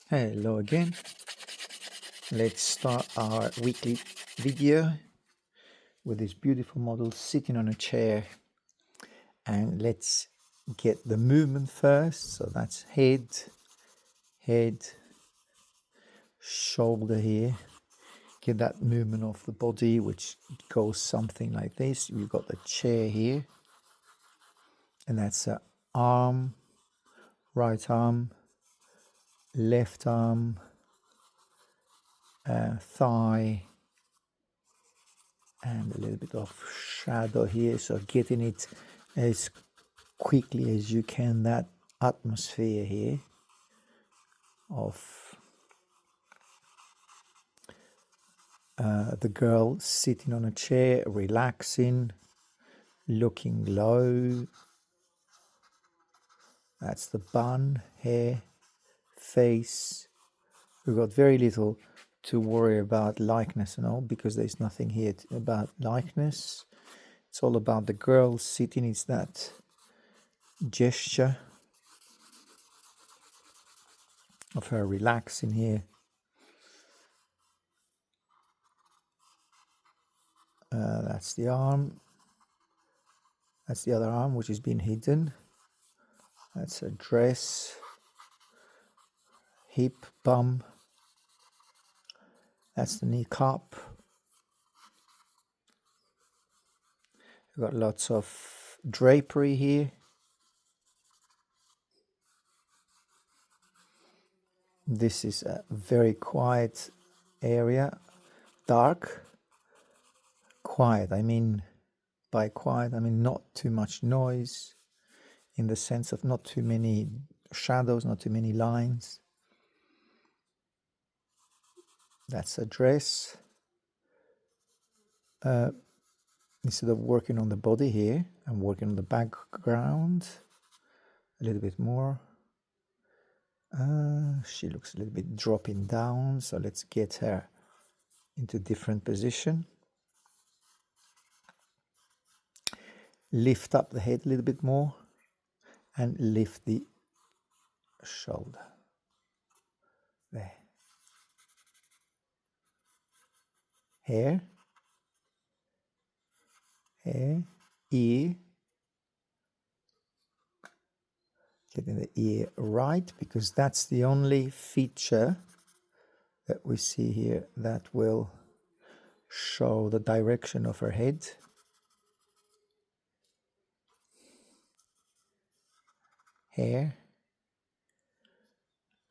Hello again. Let's start our weekly video with this beautiful model sitting on a chair, and let's get the movement first. So that's head, shoulder here. Get that movement of the body, which goes something like this. You've got the chair here, and that's a arm, right arm, left arm, thigh, and a little bit of shadow here. So getting it as quickly as you can, that atmosphere here of the girl sitting on a chair, relaxing, looking low. That's the bun, hair, face. We've got very little to worry about likeness and all, because there's nothing here about likeness. It's all about the girl sitting. It's that gesture of her relaxing here. That's the arm. That's the other arm, which has been hidden. That's a dress, hip, bum. That's the knee cup. We've got lots of drapery here. This is a very quiet area, dark, quiet. I mean, by quiet, I mean not too much noise, in the sense of not too many shadows, not too many lines. That's a dress. Instead of working on the body here, I'm working on the background a little bit more. She looks a little bit dropping down, so let's get her into different position. Lift up the head a little bit more and lift the shoulder. There. Hair, ear. Getting the ear right, because that's the only feature that we see here that will show the direction of her head. Hair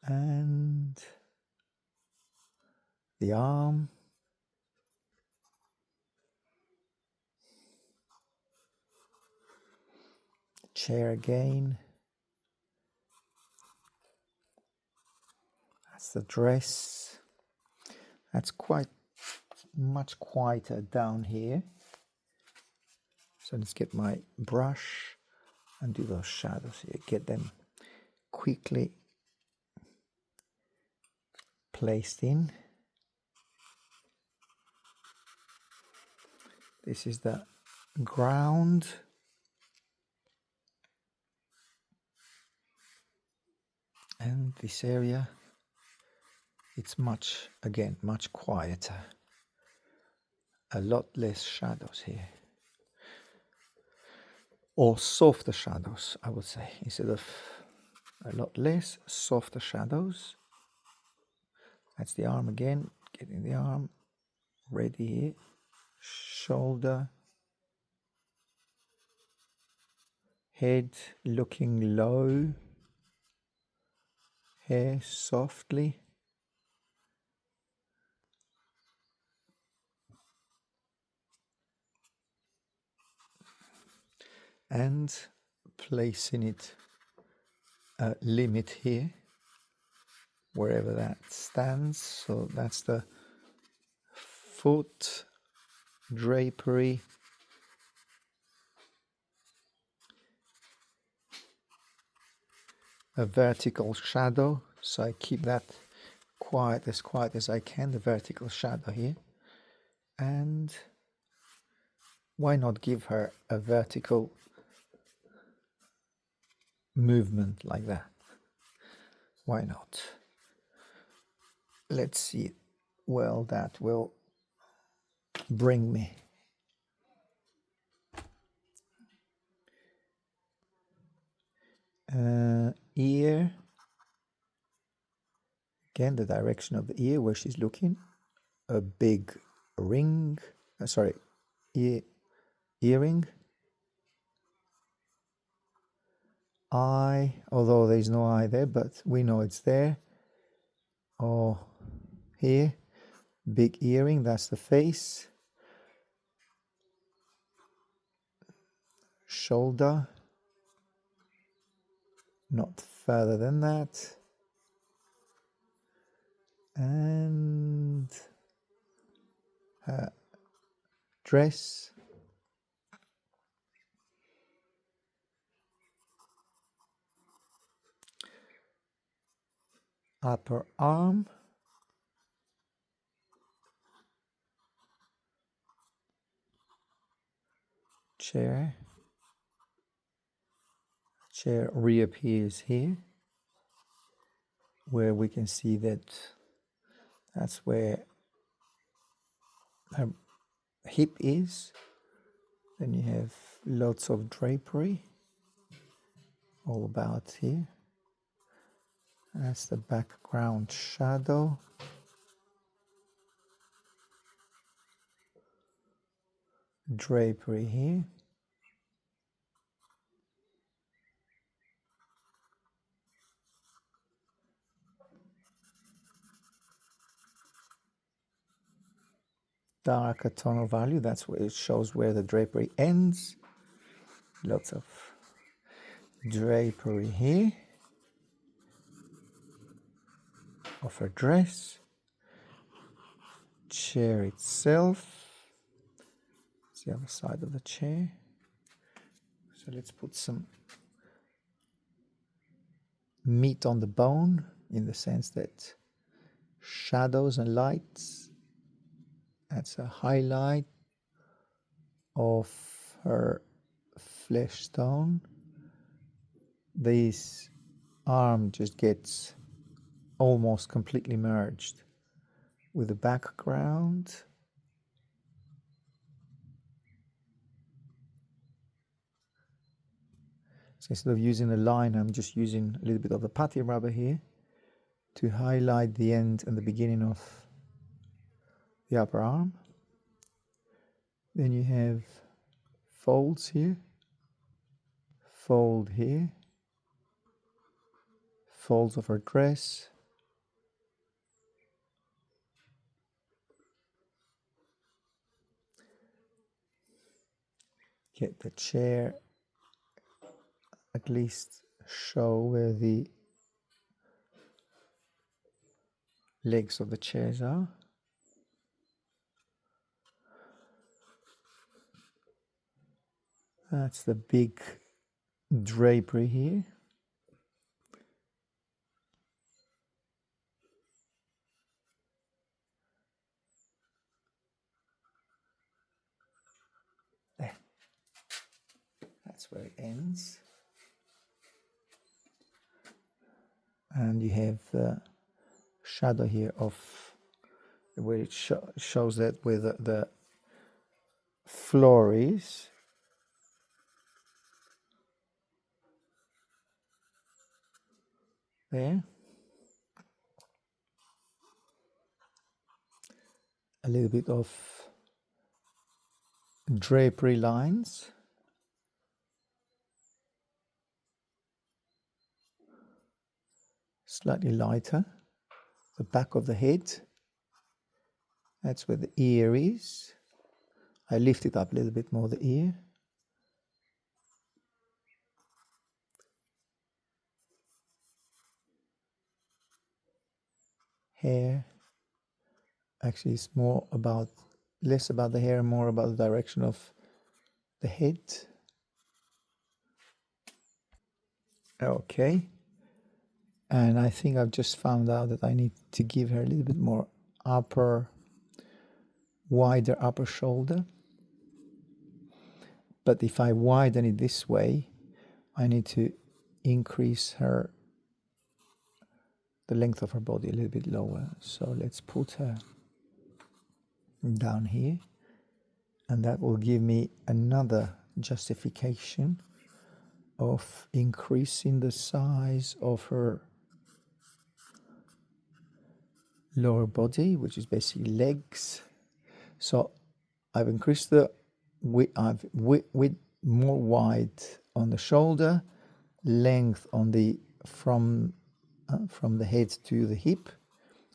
and the arm. Chair again. That's the dress. That's quite much quieter down here. So let's get my brush and do those shadows here. Get them quickly placed in. This is the ground. And this area, it's much quieter. A lot less shadows here. Or softer shadows, I would say. Instead of a lot less, softer shadows. That's the arm again. Getting the arm ready here. Shoulder. Head looking low. Hair softly. And placing it a limit here, wherever that stands. So that's the foot, drapery, a vertical shadow. So I keep that quiet as I can, the vertical shadow here. And why not give her a vertical movement like that? Why not? let's see. Well, that will bring me. Ear. Again, the direction of the ear where she's looking. A big ring. Sorry, earring. Eye, although there's no eye there, but we know it's there. Oh, here. Big earring, that's the face. Shoulder. Not further than that. And her dress. Upper arm. Chair. Chair reappears here, where we can see that that's where her hip is. Then you have lots of drapery all about here. That's the background shadow. Drapery here. Darker tonal value, that's where it shows where the drapery ends. Lots of drapery here of her dress. Chair itself. It's the other side of the chair. So let's put some meat on the bone, in the sense that shadows and lights. That's a highlight of her flesh tone. This arm just gets almost completely merged with the background. So instead of using a line, I'm just using a little bit of the putty rubber here to highlight the end and the beginning of the upper arm. Then you have folds here, fold here, folds of her dress, get the chair, at least show where the legs of the chairs are. That's the big drapery here. There. That's where it ends. And you have the shadow here of where it shows that where the floor is. There. A little bit of drapery lines. Slightly lighter. The back of the head. That's where the ear is. I lift it up a little bit more, the ear. Hair. Actually, it's less about the hair, more about the direction of the head. Okay. And I think I've just found out that I need to give her a little bit more wider upper shoulder. But if I widen it this way, I need to increase her the length of her body a little bit lower. So let's put her down here, and that will give me another justification of increasing the size of her lower body, which is basically legs. So I've increased the width, more wide on the shoulder, length on the from the head to the hip,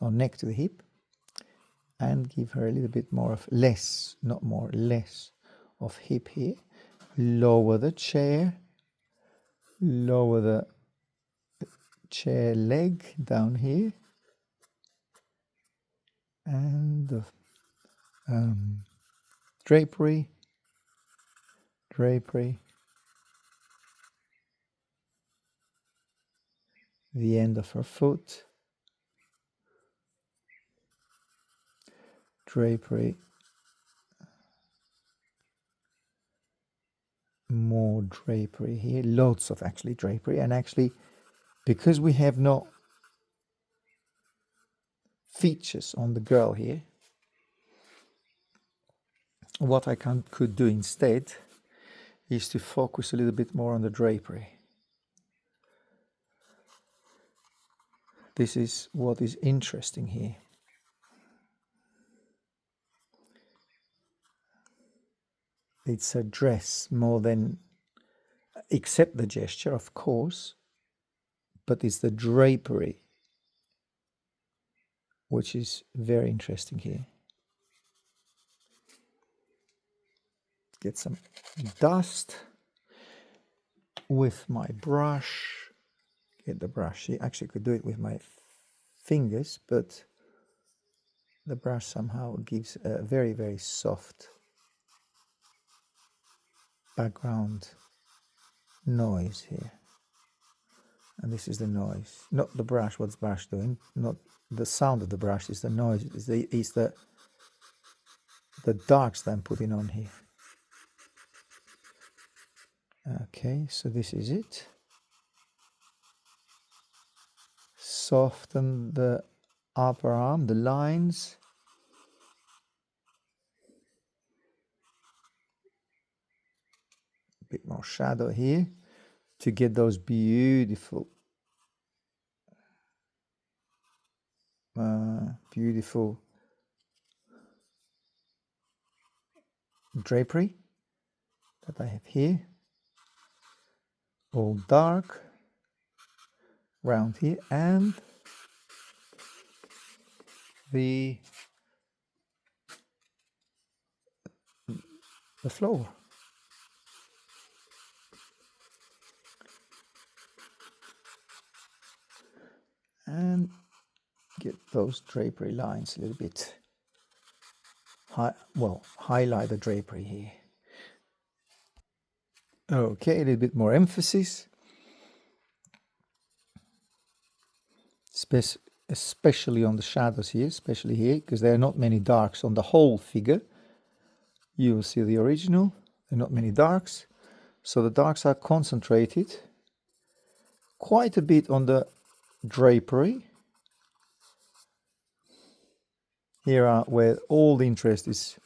or neck to the hip, and give her a little bit more of less, not more, less of hip here. Lower the chair, lower the chair leg down here, and the drapery, the end of her foot, drapery, more drapery here, loads of actually drapery. And actually, because we have no features on the girl here, what I could do instead is to focus a little bit more on the drapery. This is what is interesting here. It's a dress more than, except the gesture, of course, but it's the drapery which is very interesting here. Get some dust with my brush. Get the brush. I actually could do it with my fingers, but the brush somehow gives a very, very soft background noise here. And this is the noise, not the brush. What's the brush doing? Not the sound of the brush, is the noise. Is the darks that I'm putting on here. Okay, so this is it. Soften the upper arm, the lines. A bit more shadow here to get those beautiful, beautiful drapery that I have here. All dark round here, and the floor. And get those drapery lines a little bit highlight the drapery here. Okay, a little bit more emphasis, especially on the shadows here, especially here, because there are not many darks on the whole figure. You will see the original, there are not many darks, so the darks are concentrated quite a bit on the drapery. Here are where all the interest is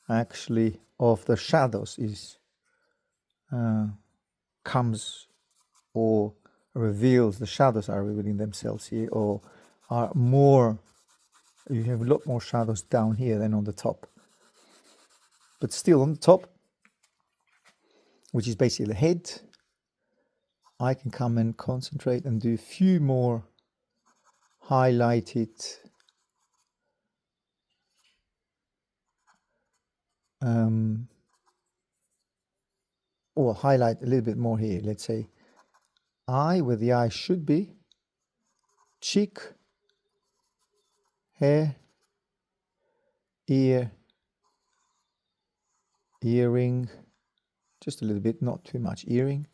actually of the shadows is comes or reveals. The shadows are revealing themselves here, or are more, you have a lot more shadows down here than on the top. But still on the top, which is basically the head, I can come and concentrate and do a few more highlighted or highlight a little bit more here. Let's say eye, where the eye should be, cheek, hair, ear, earring, just a little bit, not too much earring.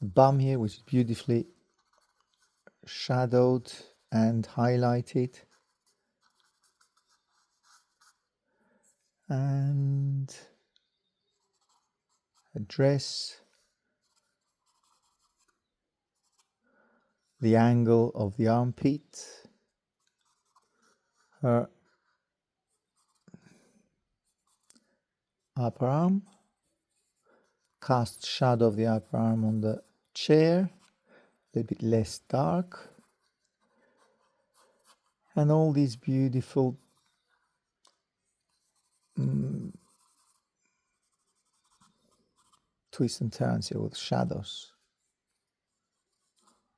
Bum here, which is beautifully shadowed and highlighted. And a dress. the angle of the armpit, her upper arm, cast shadow of the upper arm on the chair, a little bit less dark, and all these beautiful twists and turns here with shadows.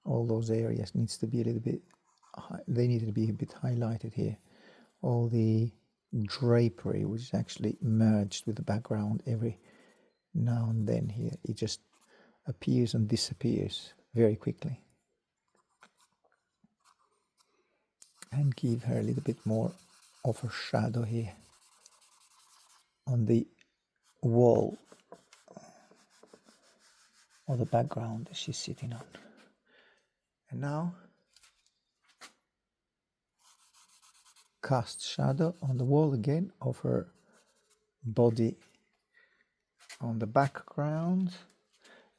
All those areas needs to be a little bit, they need to be a bit highlighted here. All the drapery, which is actually merged with the background every now and then here. It just appears and disappears very quickly. And give her a little bit more of a shadow here on the wall or the background that she's sitting on. And now cast shadow on the wall again of her body on the background,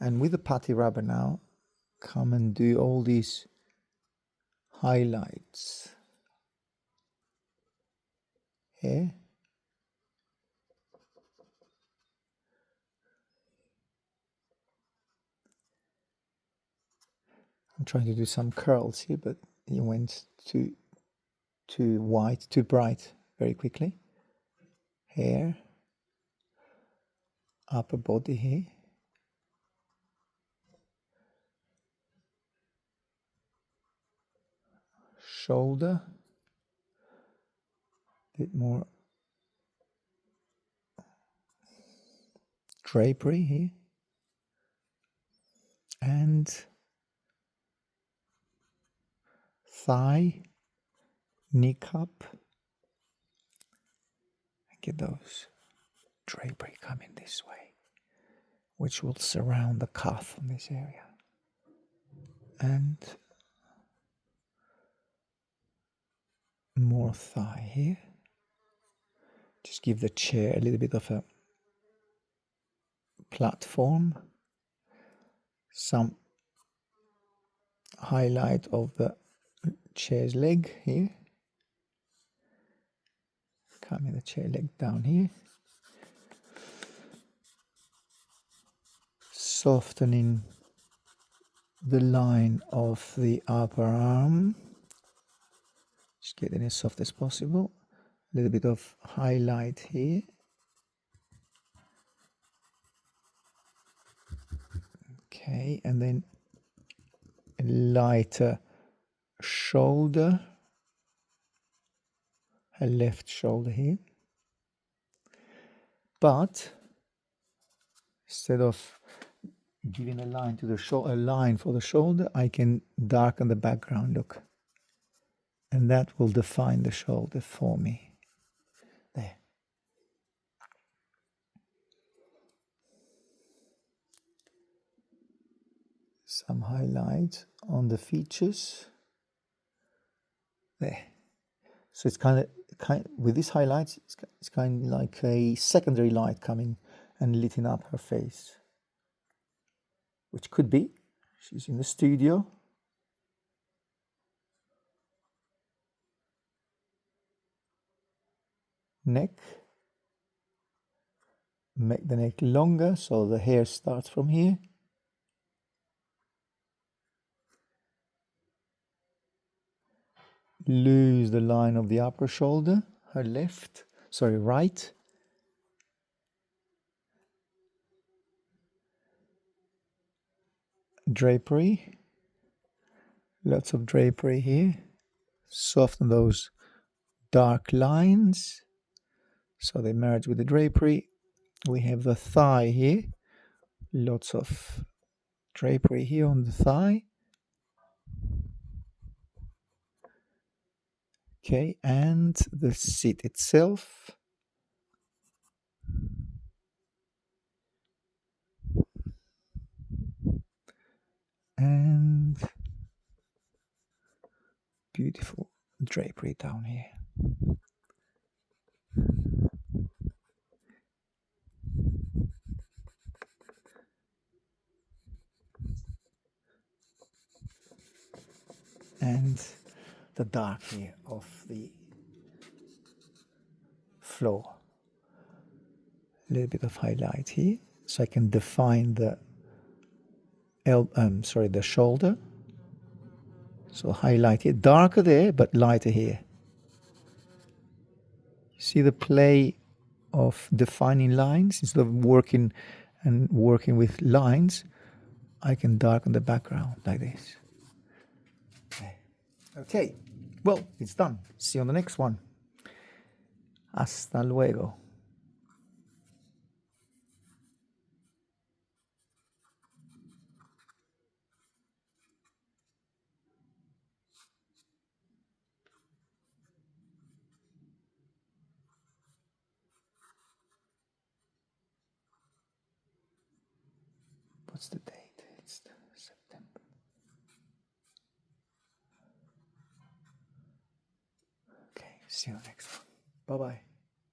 and with the putty rubber now come and do all these highlights here. I'm trying to do some curls here, but it went too white, too bright very quickly. Hair, upper body here, shoulder, a bit more drapery here, and thigh, kneecap. Get those drapery coming this way, which will surround the cuff on this area. And more thigh here. Just give the chair a little bit of a platform. Some highlight of the chair's leg here. Coming the chair leg down here. Softening the line of the upper arm. Just get it as soft as possible. A little bit of highlight here. Okay, and then a lighter shoulder. Her left shoulder here. But instead of giving a line to the shoulder, a line for the shoulder, I can darken the background look, and that will define the shoulder for me. There. Some highlight on the features. There. So it's kind of with these highlights, it's kind of like a secondary light coming and lighting up her face, which could be she's in the studio. Neck. Make the neck longer so the hair starts from here. Lose the line of the upper shoulder, her right. Drapery, lots of drapery here. Soften those dark lines so they merge with the drapery. We have the thigh here, lots of drapery here on the thigh. Okay, and the seat itself. And beautiful drapery down here. and the dark here of the floor. A little bit of highlight here, so I can define the the shoulder. So highlight here, darker there, but lighter here. See the play of defining lines? Instead of working with lines, I can darken the background like this. Okay, well, it's done. See you on the next one. Hasta luego. What's the date? It's September. Okay, see you next one. Bye-bye.